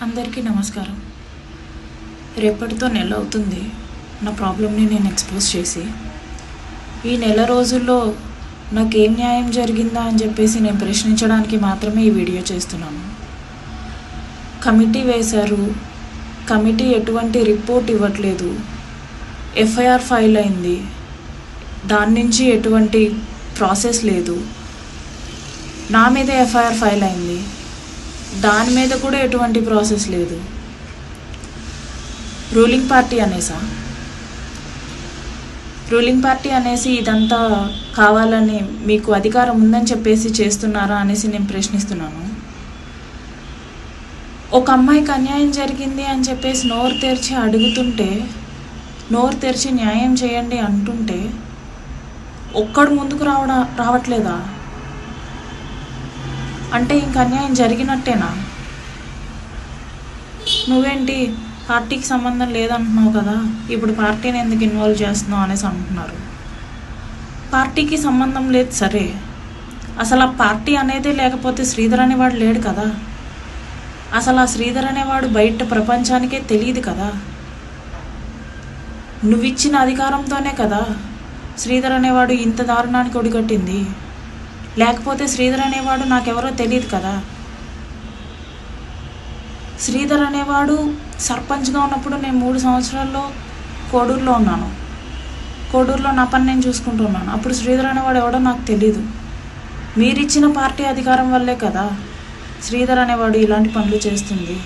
అందరికీ నమస్కారం. రేపటితో నెల అవుతుంది నా ప్రాబ్లమ్ని నేను ఎక్స్పోజ్ చేసి. ఈ నెల రోజుల్లో నాకేం న్యాయం జరిగిందా అని చెప్పేసి నేను ప్రశ్నించడానికి మాత్రమే ఈ వీడియో చేస్తున్నాను. కమిటీ వేశారు, కమిటీ ఎటువంటి రిపోర్ట్ ఇవ్వట్లేదు. ఎఫ్ఐఆర్ ఫైల్ అయింది, దాని నుంచి ఎటువంటి ప్రాసెస్ లేదు. నా మీద ఎఫ్ఐఆర్ ఫైల్ అయింది, దాని మీద కూడా ఎటువంటి ప్రాసెస్ లేదు. రూలింగ్ పార్టీ అనేసి ఇదంతా కావాలని మీకు అధికారం ఉందని చెప్పేసి చేస్తున్నారా అనేసి నేను ప్రశ్నిస్తున్నాను. ఒక అమ్మాయికి అన్యాయం జరిగింది అని చెప్పేసి నోరు తెరిచి అడుగుతుంటే, నోరు తెరిచి న్యాయం చేయండి అంటుంటే ఒక్కడు ముందుకు రావట్లేదా? అంటే ఇంక అన్యాయం జరిగినట్టేనా? నువ్వేంటి పార్టీకి సంబంధం లేదంటున్నావు కదా, ఇప్పుడు పార్టీని ఎందుకు ఇన్వాల్వ్ చేస్తున్నావు అనేసి అంటున్నారు. పార్టీకి సంబంధం లేదు సరే, అసలు ఆ పార్టీ అనేదే లేకపోతే శ్రీధర్ అనేవాడు లేడు కదా. అసలు ఆ శ్రీధర్ అనేవాడు బయట ప్రపంచానికే తెలియదు కదా. నువ్విచ్చిన అధికారంతోనే కదా శ్రీధర్ అనేవాడు ఇంత దారుణానికి ఒడిగట్టింది. లేకపోతే శ్రీధర్ అనేవాడు నాకెవరో తెలియదు కదా. శ్రీధర్ అనేవాడు సర్పంచ్గా ఉన్నప్పుడు నేను 3 సంవత్సరాల్లో కోడూరులో ఉన్నాను. కోడూరులో నా పని నేను చూసుకుంటున్నాను. అప్పుడు శ్రీధర్ అనేవాడు ఎవడో నాకు తెలీదు. మీరిచ్చిన పార్టీ అధికారం వల్లే కదా శ్రీధర్ అనేవాడు ఇలాంటి పనులు చేస్తుంది.